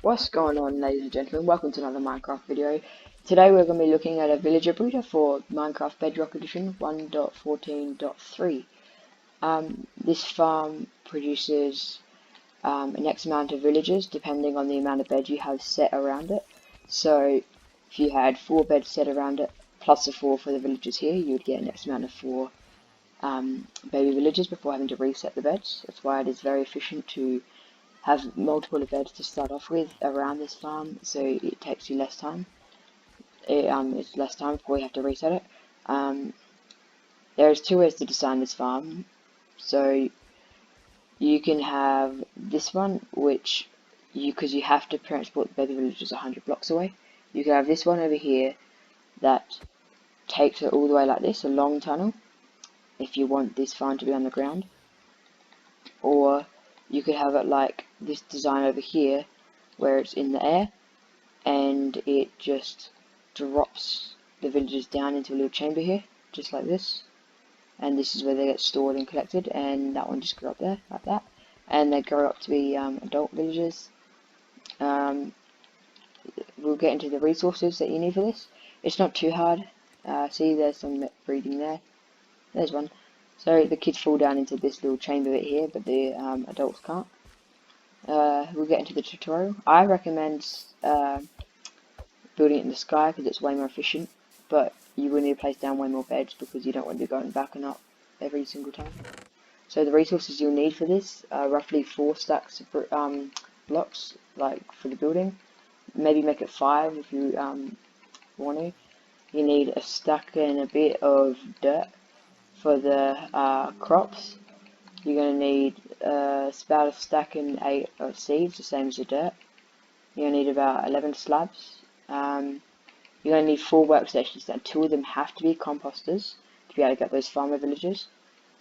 What's going on, ladies and gentlemen? Welcome to another Minecraft video. Today we're going to be looking at a villager breeder for Minecraft Bedrock Edition 1.14.3. This farm produces an X amount of villagers depending on the amount of beds you have set around it. So if you had 4 beds set around it plus the 4 for the villagers here, you would get an X amount of 4 baby villagers before having to reset the beds. That's why it is very efficient to have multiple beds to start off with around this farm, so it takes you less time. It's less time before you have to reset it. There's 2 ways to design this farm. So you can have this one, which because you have to transport the baby villagers 100 blocks away. You can have this one over here that takes it all the way like this, a long tunnel, if you want this farm to be on the ground. Or you could have it like this design over here, where it's in the air, and it just drops the villagers down into a little chamber here, just like this. And this is where they get stored and collected, and that one just grew up there, like that. And they grow up to be adult villagers. We'll get into the resources that you need for this. It's not too hard. See, there's some breeding there. There's one. So the kids fall down into this little chamber bit here, but the adults can't. We'll get into the tutorial. I recommend building it in the sky because it's way more efficient, but you will need to place down way more beds because you don't want to be going back and up every single time. So the resources you'll need for this are roughly 4 stacks of blocks, like for the building. Maybe make it 5 if you want to. You need a stack and a bit of dirt for the crops. You're going to need about a stack and 8 of seeds, the same as the dirt. You're going to need about 11 slabs. You're going to need 4 workstations, and 2 of them have to be composters to be able to get those farmer villagers.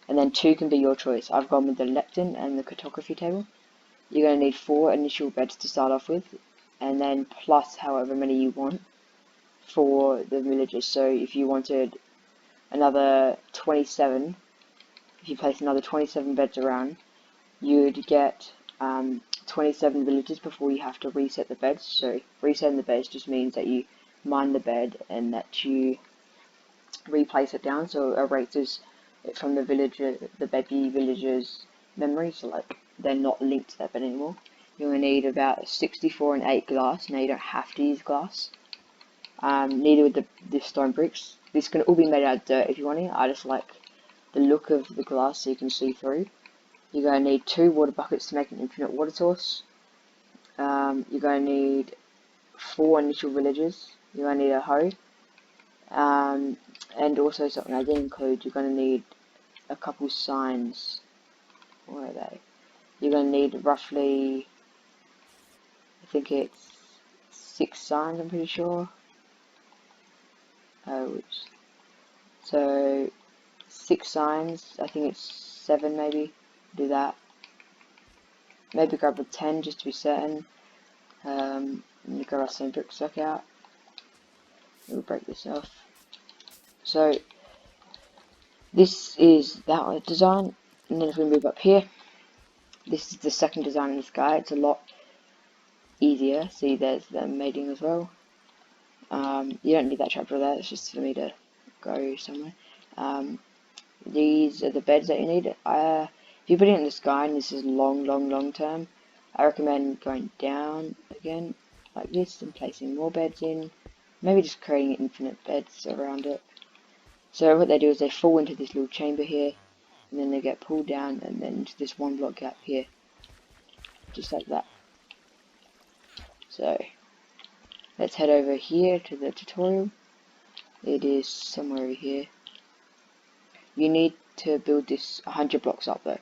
And then 2 can be your choice. I've gone with the lepton and the cartography table. You're going to need 4 initial beds to start off with, and then plus however many you want for the villagers. So if you wanted another 27, if you place another 27 beds around, you'd get 27 villagers before you have to reset the beds. So resetting the beds just means that you mine the bed and that you replace it down, so it erases it from the baby villagers' memory, so like they're not linked to that bed anymore. You're going to need about 64 and 8 glass. Now you don't have to use glass. Neither with the stone bricks. This can all be made out of dirt if you want it. I just like the look of the glass so you can see through. You're going to need 2 water buckets to make an infinite water source. You're going to need 4 initial villagers. You're going to need a hoe. And also something I didn't include, you're going to need a couple signs. Where are they? You're going to need roughly, I think it's 6 signs, I'm pretty sure. So 6 signs, I think it's 7 maybe, do that. Maybe grab a 10 just to be certain. And you grab our same brick stuck out. We'll break this off. So this is that design, and then if we move up here, this is the second design in this guy. It's a lot easier. See, there's the mating as well. You don't need that chapter there, it's just for me to go somewhere. These are the beds that you need. If you put it in the sky and this is long term, I recommend going down again like this and placing more beds in. Maybe just creating infinite beds around it. So what they do is they fall into this little chamber here, and then they get pulled down and then into this 1 block gap here. Just like that. So let's head over here to the tutorial. It is somewhere over here. You need to build this 100 blocks up though.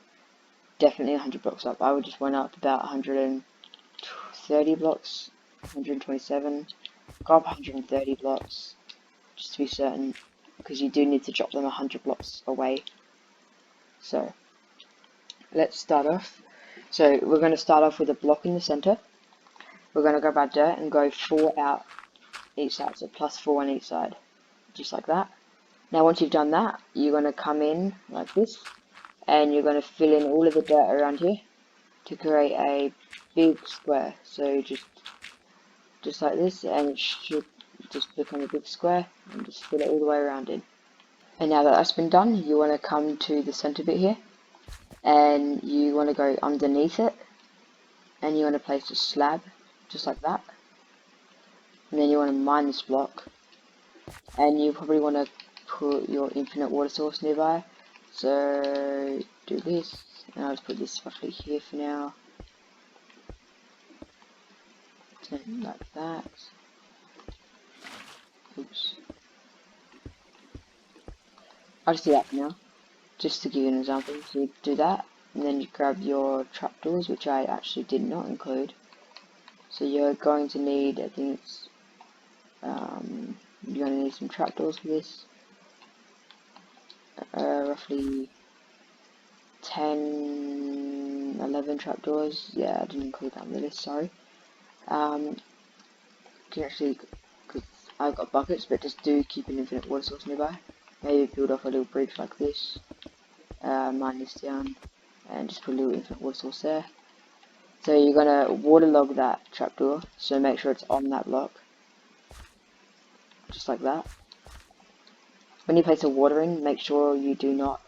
Definitely 100 blocks up. I would just went up about 130 blocks, 127. Go up 130 blocks, just to be certain, because you do need to drop them 100 blocks away. So let's start off. So we're going to start off with a block in the center. We're going to grab our dirt and go 4 out each side, so plus 4 on each side, just like that. Now once you've done that, you're going to come in like this, and you're going to fill in all of the dirt around here to create a big square. So just just like this, and it should just become a big square, and just fill it all the way around in. And now that that's been done, you want to come to the center bit here, and you want to go underneath it, and you want to place a slab, just like that. And then you want to mine this block, and you probably want to put your infinite water source nearby. So do this, and I'll just put this roughly here for now, and like that. Oops. I'll just do that for now, just to give you an example. So you do that, and then you grab your trapdoors, which I actually did not include. So you're going to need, I think it's, you're going to need some trapdoors for this. Roughly 10, 11 trapdoors. Yeah, I didn't include that on the list, sorry. You can actually, because I've got buckets, but just do keep an infinite water source nearby. Maybe build off a little bridge like this, mine this down, and just put a little infinite water source there. So you're going to waterlog that trapdoor, so make sure it's on that block, just like that. When you place a water in, make sure you do not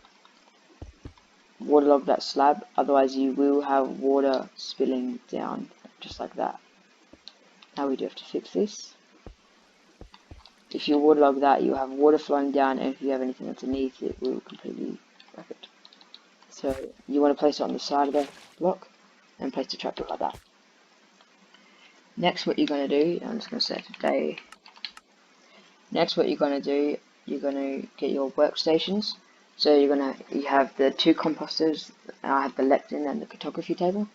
waterlog that slab, otherwise you will have water spilling down, just like that. Now we do have to fix this. If you waterlog that, you'll have water flowing down, and if you have anything underneath, it will completely wreck it. So you want to place it on the side of the block, and place the trapdoor like that. Next, what you're going to do, I'm just going to set today. Next, what you're going to do, you're going to get your workstations. So you have the two composters. I have the lectin and the cartography table.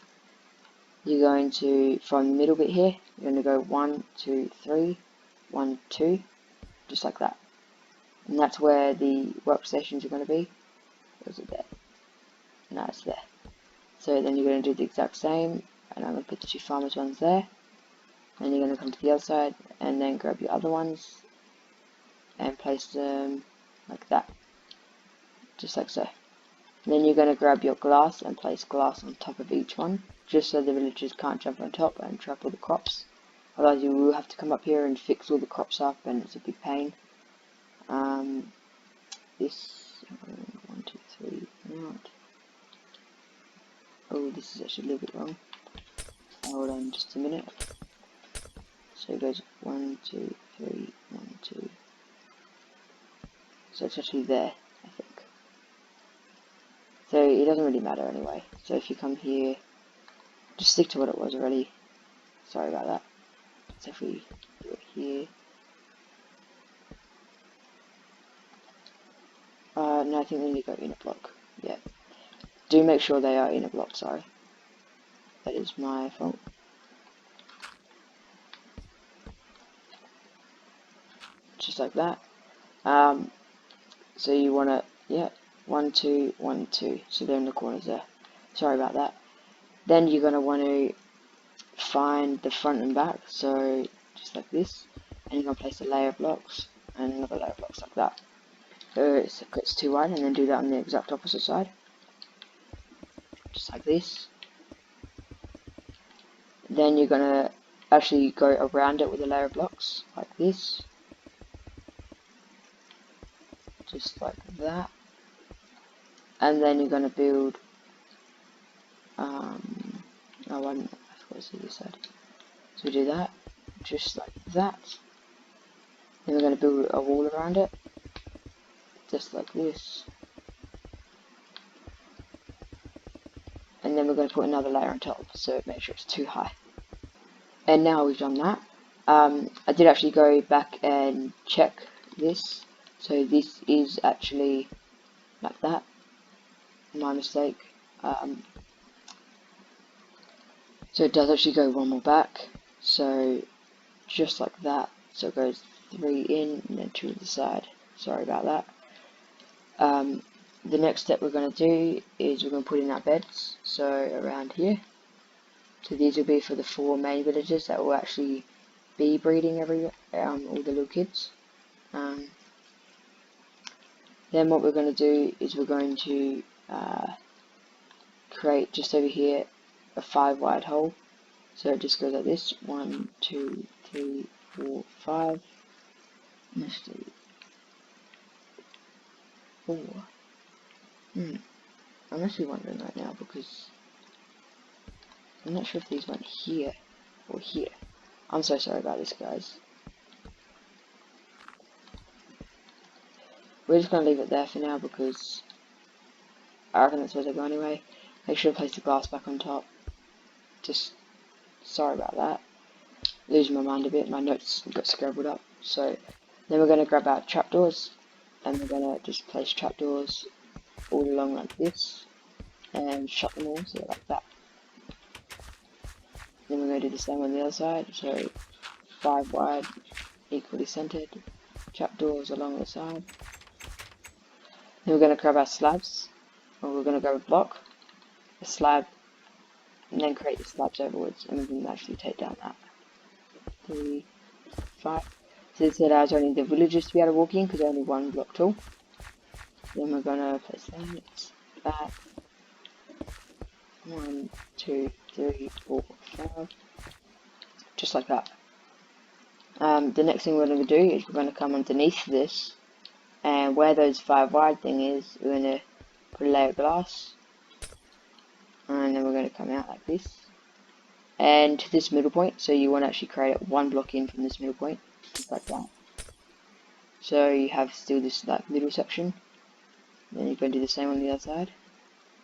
You're going to, from the middle bit here, you're going to go 1, 2, 3, 1, 2, just like that. And that's where the workstations are going to be. Or is it there? No, it's there. So then you're going to do the exact same, and I'm going to put the two farmers ones there. And you're going to come to the other side, and then grab your other ones, and place them like that. Just like so. And then you're going to grab your glass and place glass on top of each one, just so the villagers can't jump on top and trap all the crops. Otherwise you will have to come up here and fix all the crops up, and it's a big pain. This 1, 2, 3 out. Oh, this is actually a little bit wrong. Hold on just a minute. So it goes 1, 2, 3, 1, 2. So it's actually there, I think. So it doesn't really matter anyway. So if you come here, just stick to what it was already. Sorry about that. So if we do it here. No, I think we need to go in a block. Yeah. Do make sure they are in a block, sorry. That is my fault. Just like that. So you want to, yeah, 1, 2, 1, 2. So they're in the corners there. Sorry about that. Then you're going to want to find the front and back. So just like this. And you're going to place a layer of blocks and another layer of blocks like that. So it's too wide, and then do that on the exact opposite side. Just like this. Then you're going to actually go around it with a layer of blocks like this. Just like that. And then you're going to build I forgot to see this side. So we do that, just like that. Then we're going to build a wall around it, just like this. And then we're going to put another layer on top, so make sure it's too high. And now we've done that, I did actually go back and check this. So this is actually like that. My mistake. So it does actually go one more back. So just like that. So it goes 3 in and then 2 to the side. Sorry about that. The next step we're going to do is we're going to put in our beds. So around here. So these will be for the 4 main villages that will actually be breeding all the little kids. Then what we're going to do is we're going to create just over here a 5 wide hole. So it just goes like this, 1, 2, 3, 4, 5. Let's do 4. I'm actually wondering right now because I'm not sure if these went here or here. I'm so sorry about this, guys. We're just going to leave it there for now because I reckon that's where they go anyway. Make sure to place the glass back on top. Just sorry about that. Losing my mind a bit, my notes got scribbled up. So then we're going to grab our trapdoors and we're going to just place trapdoors all along like this and shut them all, so like that. Then we're going to do the same on the other side, so 5 wide, equally centered, trapdoors along the side. Then we're going to grab our slabs, or we're going to grab a block, a slab, and then create the slabs overwards, and we can actually take down that. 3, 5. So this allows only the villagers to be able to walk in because only one block tall. Then we're going to place that. 1, 2, 3, 4, 5. Just like that. The next thing we're going to do is we're going to come underneath this, and where those 5 wide thing is, we're going to put a layer of glass, and then we're going to come out like this, and to this middle point. So you want to actually create one block in from this middle point, just like that. So you have still this like middle section. Then you're going to do the same on the other side.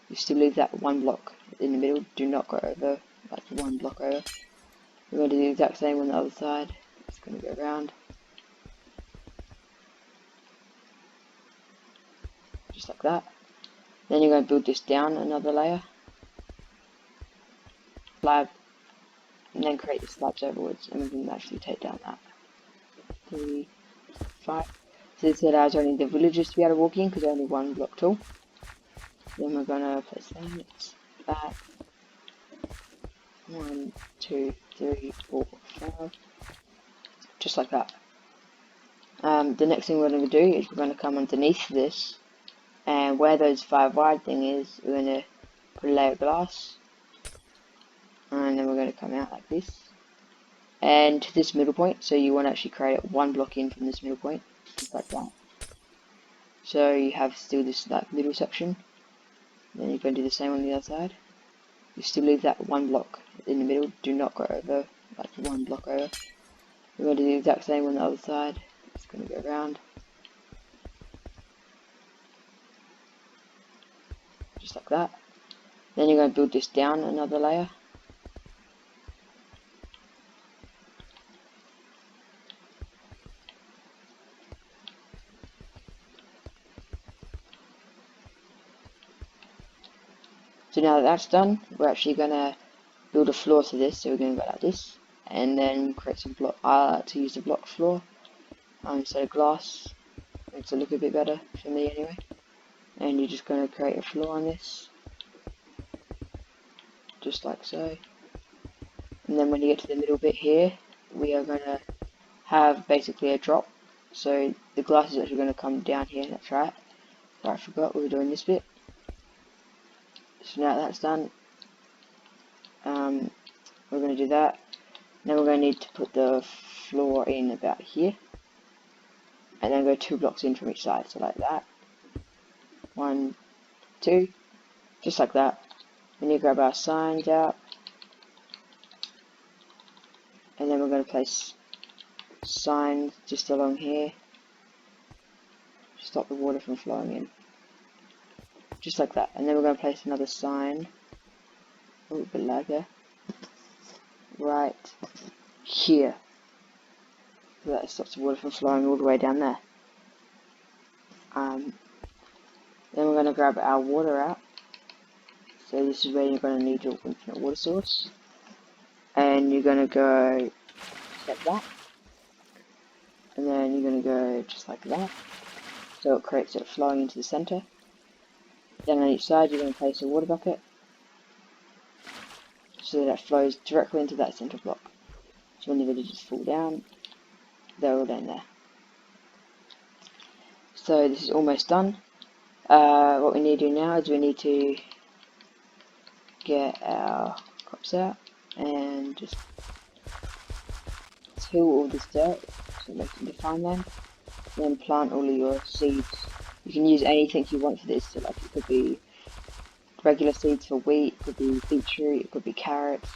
You still leave that one block in the middle. Do not go over, like one block over. We're going to do the exact same on the other side. It's going to go around. Just like that. Then you're going to build this down another layer. Slab. And then create the slabs overwards. And we can actually take down that. 3, 5. So this allows only the villagers to be able to walk in because only one block tall. Then we're going to place that. 1, 2, 3, 4, 5. Just like that. The next thing we're going to do is we're going to come underneath this, and where those 5 wide thing is, we're going to put a layer of glass, and then we're going to come out like this, and to this middle point. So you want to actually create one block in from this middle point, just like that. So you have still this like middle section. Then you're going to do the same on the other side. You still leave that one block in the middle. Do not go over, like one block over. We're going to do the exact same on the other side. It's going to go around. Just like that. Then you're going to build this down another layer. So now that that's done, we're actually going to build a floor to this. So we're going to go like this, and then create some block. I like to use the block floor instead of glass. Makes it look a bit better for me anyway. And you're just going to create a floor on this, just like so. And then when you get to the middle bit here, we are going to have basically a drop. So the glass is actually going to come down here. That's right. So I forgot we were doing this bit. So now that's done, we're going to do that. Then we're going to need to put the floor in about here, and then go 2 blocks in from each side, so like that. 1, 2, just like that. Then you grab our signs out, and then we're going to place signs just along here, stop the water from flowing in, just like that. And then we're going to place another sign, a little bit larger, right here, so that stops the water from flowing all the way down there. Then we're going to grab our water out. So this is where you're going to need your infinite water source, and you're going to go like that, and then you're going to go just like that, so it creates it flowing into the center. Then on each side you're going to place a water bucket, so that it flows directly into that center block. So when the villagers fall down, they're all down there. So this is almost done. What we need to do now is we need to get our crops out and just till all this dirt, so make it into farmland, and then plant all of your seeds. You can use anything you want for this, so like it could be regular seeds for wheat, it could be beetroot, it could be carrots,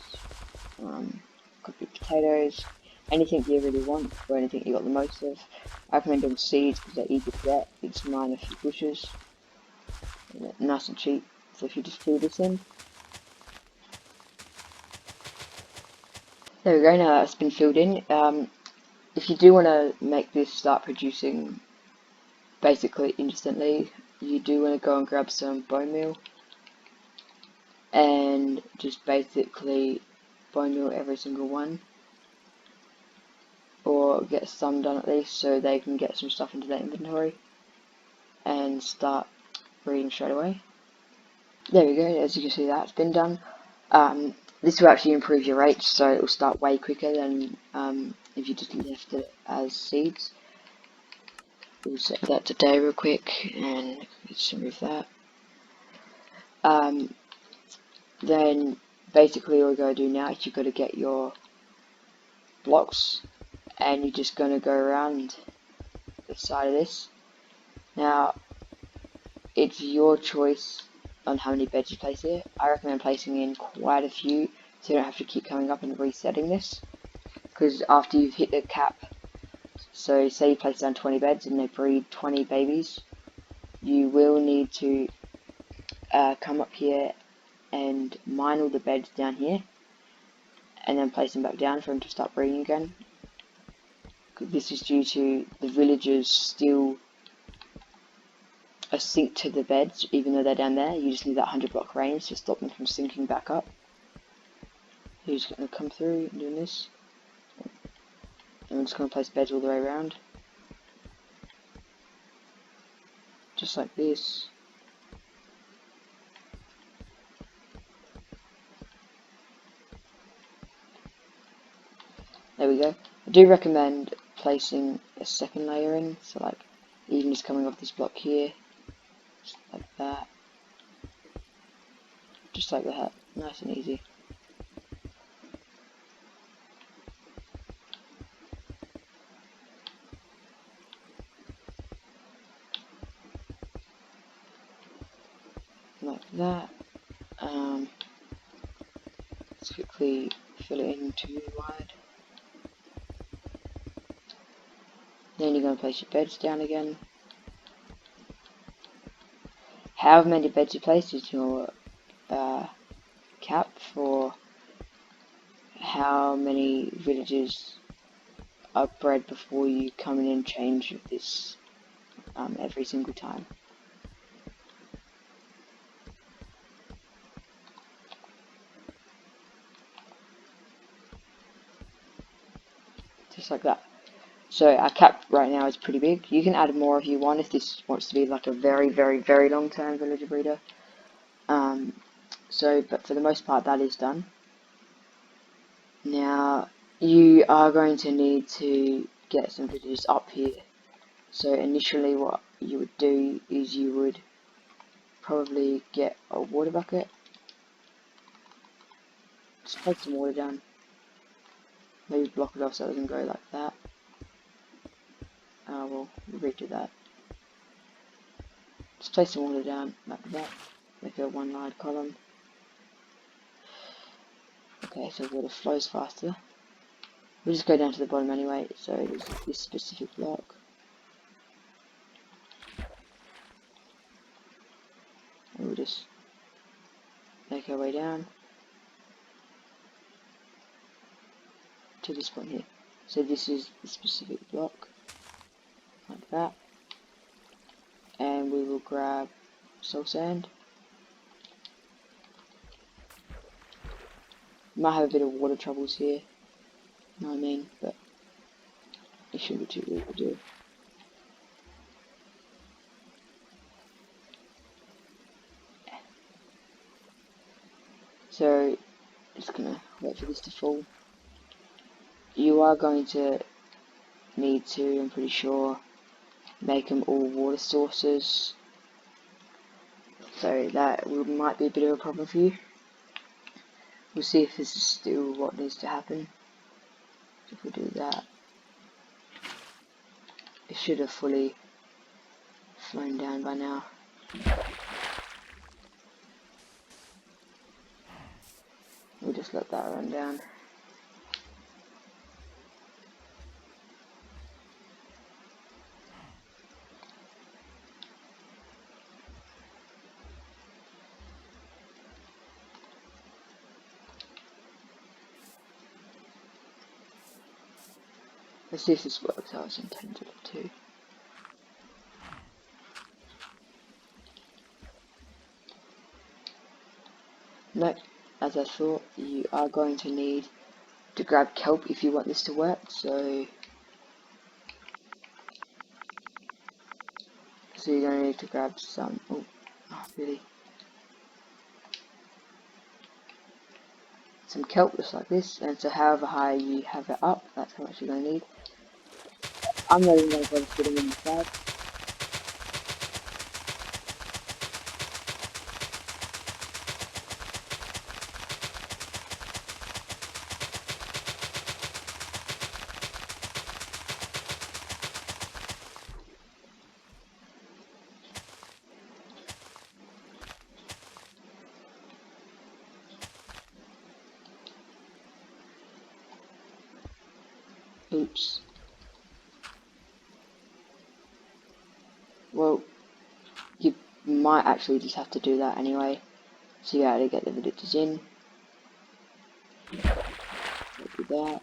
could be potatoes, anything you really want, or anything you got the most of. I recommend doing seeds because they're easy to get. You just mine a few bushes, nice and cheap. So if you just fill this in, there we go. Now that's been filled in. If you do want to make this start producing basically instantly, you do want to go and grab some bone meal and just basically bone meal every single one, or get some done at least so they can get some stuff into their inventory and start breeding straight away. There we go, as you can see that's been done. This will actually improve your rates, so it will start way quicker than if you just left it as seeds. We'll set that to day real quick and just remove that. Then basically all you gotta do now is you gotta get your blocks and you're just gonna go around the side of this. Now it's your choice on how many beds you place here. I recommend placing in quite a few so you don't have to keep coming up and resetting this, because after you've hit the cap, so say you place down 20 beds and they breed 20 babies, you will need to come up here and mine all the beds down here and then place them back down for them to start breeding again. This is due to the villagers still sink to the beds even though they're down there. You just need that 100 block range to stop them from sinking back up. You're just going to come through and doing this, and I'm just going to place beds all the way around, just like this. There we go. I do recommend placing a second layer in, so like even just coming off this block here, just like that, just like that, nice and easy. Like that. Let's quickly fill it in too wide. Then you're going to place your beds down again. However many beds you place is your cap for how many villages are bred before you come in and change this every single time. Just like that. So our cap right now is pretty big. You can add more if you want, if this wants to be like a very, very, very long-term villager breeder. But for the most part, that is done. Now, you are going to need to get some villagers up here. So initially what you would do is you would probably get a water bucket. Just place some water down. Maybe block it off so it doesn't go like that. We'll redo that. Just place some water down like that. Make a one line column. Okay, so water flows faster. We'll just go down to the bottom anyway, so there's this specific block. And we'll just make our way down to this point here. So this is the specific block, like that. And we will grab soul sand. Might have a bit of water troubles here, you know what I mean, but it shouldn't be too big to do. So, just gonna wait for this to fall. You are going to need to, I'm pretty sure, make them all water sources. So that might be a bit of a problem for you. We'll see if this is still what needs to happen. if we do that, it should have fully flown down by now. We'll just let that run down. Let's see if this works how it's intended to. Nope, as I thought, you are going to need to grab kelp if you want this to work, so you're going to need to grab some, really, some kelp just like this, and so however high you have it up, that's how much you're going to need. I'm not even going to bother putting in the bag. Oops. Well, you might actually just have to do that anyway. So you gotta get the villagers in. Do that.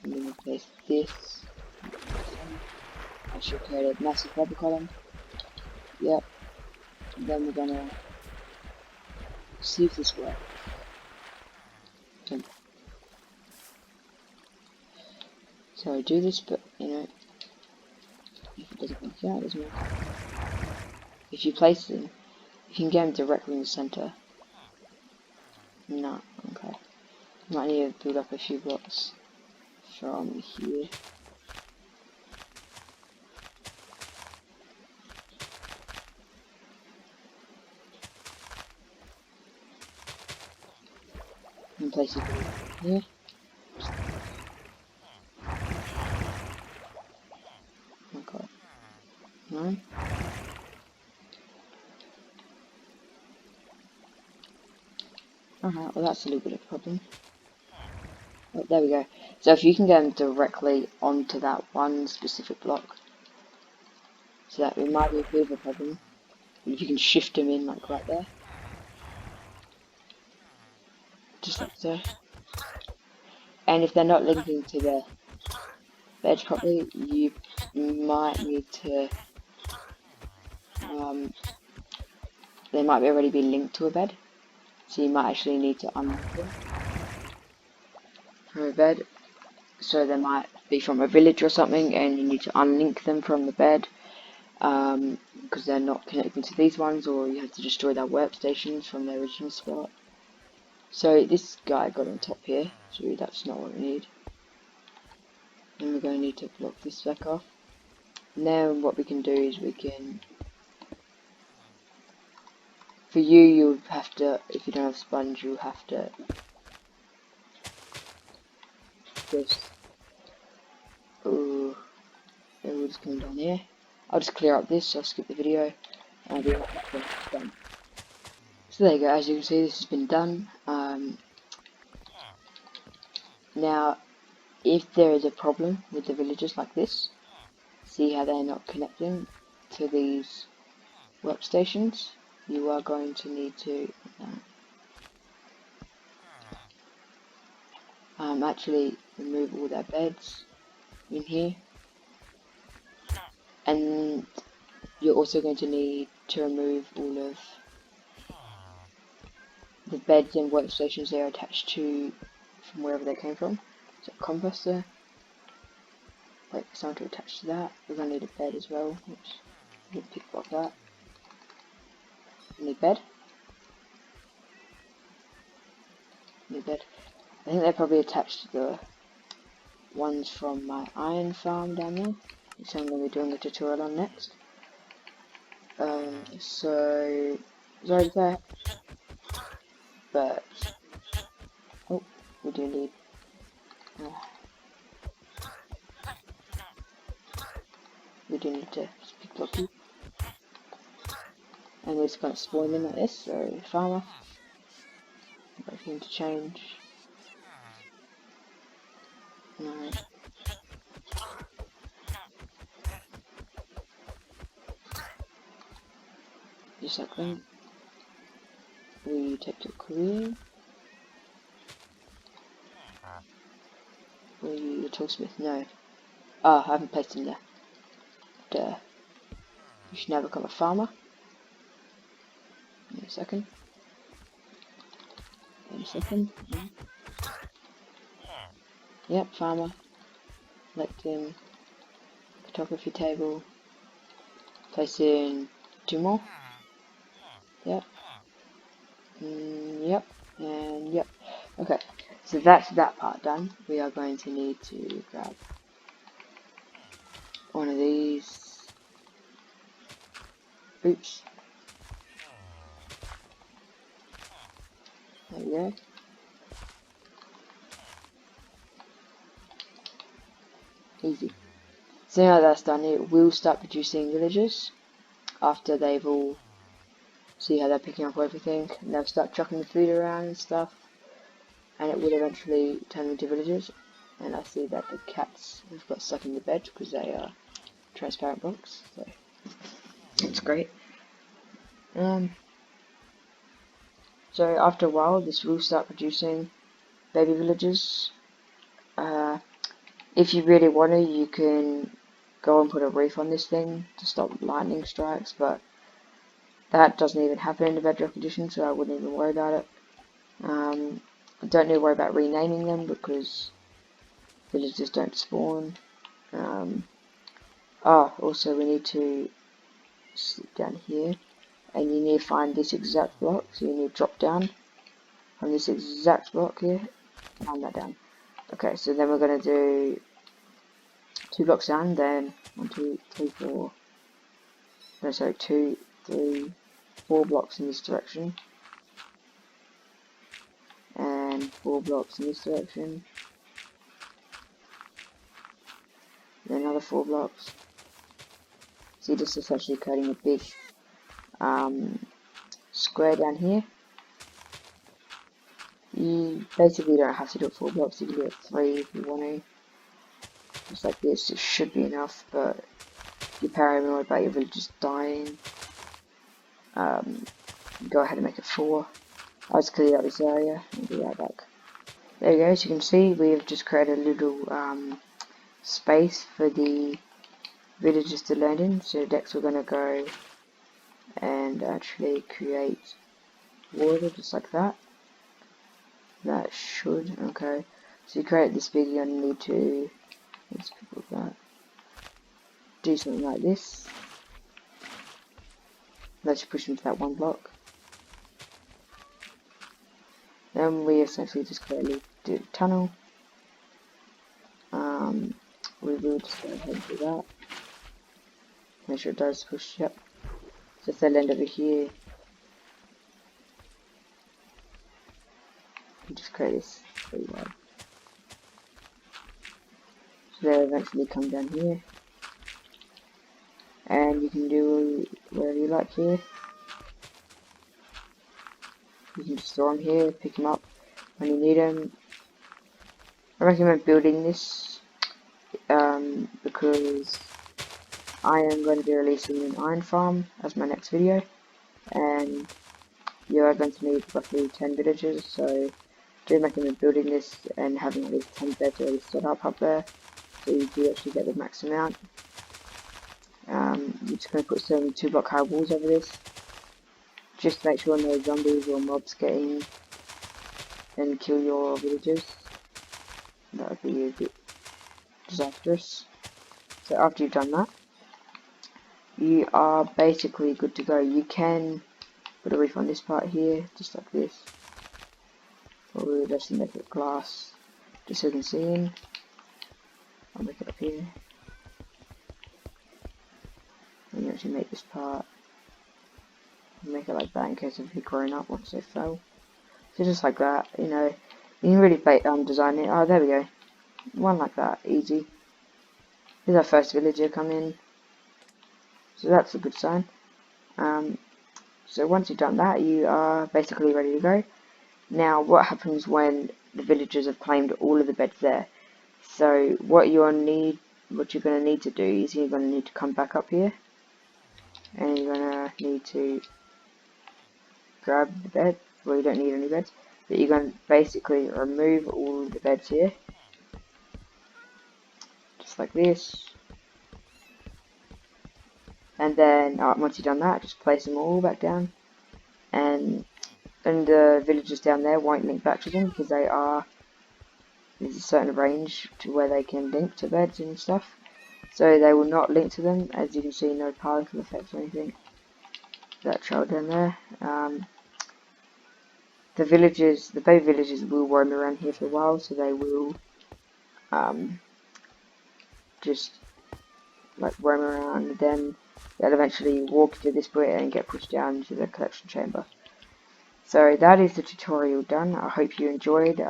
And then replace this. I should create a massive rubber column. Yep. And then we're gonna see if this works. So I do this, but you know, if it doesn't work out, it doesn't work out. If you place them, you can get them directly in the center. No, okay. Might need to build up a few blocks from here. And place it here. Okay. No. Well that's a little bit of a problem. Oh, there we go. So if you can get them directly onto that one specific block, so that it might be a bit of a problem. If you can shift them in like right there. Just like so. And if they're not linking to the bed properly, you might need to, they might already be linked to a bed. So you might actually need to unlink them from a bed. So they might be from a village or something, and you need to unlink them from the bed because they're not connecting to these ones, or you have to destroy their workstations from their original spot. So this guy got on top here, so that's not what we need. Then we're going to need to block this back off. And then what we can do is we can, for you, you'll have to, if you don't have sponge, you'll have to just, oh, it will just come down here. I'll just clear up this, I'll skip the video, and I'll be right back when it's done. So there you go, as you can see this has been done. Now, if there is a problem with the villagers like this, see how they're not connecting to these workstations, you are going to need to actually remove all their beds in here, and you're also going to need to remove all of the beds and workstations they are attached to from wherever they came from. So composter, wait for someone to attach to that. We're going to need a bed as well. Oops, you can pick up that. Need bed. Need bed. I think they're probably attached to the ones from my iron farm down there, which I'm going to be doing a tutorial on next. So right there, but oh, we do need We do need to pick blocky. And we're just going to spawn them like this, so farmer. Waiting to change. No. Just like that. We take your career. We the toolsmith, no. Ah, I haven't placed him there. Duh. You should now become a farmer. In a second. In a second. Yep, farmer. Select him. Photography table. Place in 2 more. Yep. Yep. And yep. Okay. So that's that part done. We are going to need to grab one of these. Oops. There we go. Easy. So now that's done, it will start producing villagers after they've all see how they're picking up everything, and they'll start chucking the food around and stuff, and it will eventually turn them into villagers. And I see that the cats have got stuck in the bed because they are transparent blocks, so it's great. So after a while this will start producing baby villagers. If you really want to, you can go and put a reef on this thing to stop lightning strikes, but that doesn't even happen in the bedrock edition, so I wouldn't even worry about it. I don't need to worry about renaming them because villagers don't spawn. Also we need to slip down here, and you need to find this exact block, so you need to drop down from this exact block here, find that down. Okay, so then we're going to do 2 blocks down, then 1, 2, 3, 4, no, sorry, 2, 3, 4 blocks in this direction, and 4 blocks in this direction, then another 4 blocks. So you're just essentially creating a big square down here. You basically don't have to do it 4 blocks, you can do it 3 if you want to. Just like this, it should be enough, but if you're paranoid about your villagers dying, go ahead and make it 4. I'll just clear out this area and be right back. There you go, as you can see, we've just created a little space for the villagers to land in. So next we're going to go and actually create water just like that. That should, okay. So you create this big, you're going to need to, let's put that, do something like this. Let's push into that 1 block. Then we essentially just create a tunnel. We will just go ahead and do that. Make sure it does push, yep. So if they land over here, you just create this pretty wide. So they'll eventually come down here. And you can do whatever you like here. You can just throw them here, pick them up when you need them. I recommend building this because I am going to be releasing an iron farm as my next video, and you are going to need roughly 10 villagers, so do recommend building this and having at least 10 beds already set up there, so you do actually get the max amount. You're just going to put some 2 block high walls over this, just to make sure no zombies or mobs get in and kill your villagers. That would be a bit disastrous. So after you've done that, you are basically good to go. You can put a reef on this part here, just like this. Or we'll actually make it glass, just so you can see in. I'll make it up here. And you actually make this part, make it like that in case of it growing up once they fell. So just like that, you know, you can really design it. Oh, there we go. one like that, easy. Here's our first villager come in, so that's a good sign. So once you've done that, you are basically ready to go. Now, what happens when the villagers have claimed all of the beds there? So what you're going to need to do is you're going to need to come back up here, and you're going to need to grab the bed. Well, you don't need any beds, but you're going to basically remove all of the beds here, just like this. And then once you've done that, just place them all back down, and the villagers down there won't link back to them because there's a certain range to where they can link to beds and stuff. So they will not link to them. As you can see, no particle effects or anything. That trail down there. The baby villagers will roam around here for a while, so they will just like roam around, and then they'll eventually walk through this bit and get pushed down into the collection chamber. So that is the tutorial done. I hope you enjoyed.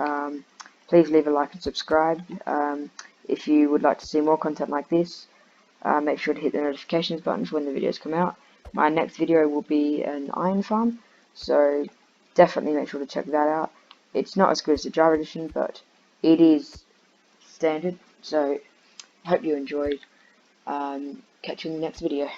Please leave a like and subscribe. If you would like to see more content like this, make sure to hit the notifications buttons when the videos come out. My next video will be an iron farm, so definitely make sure to check that out. It's not as good as the Java edition, but it is standard. So I hope you enjoyed. Catch you in the next video.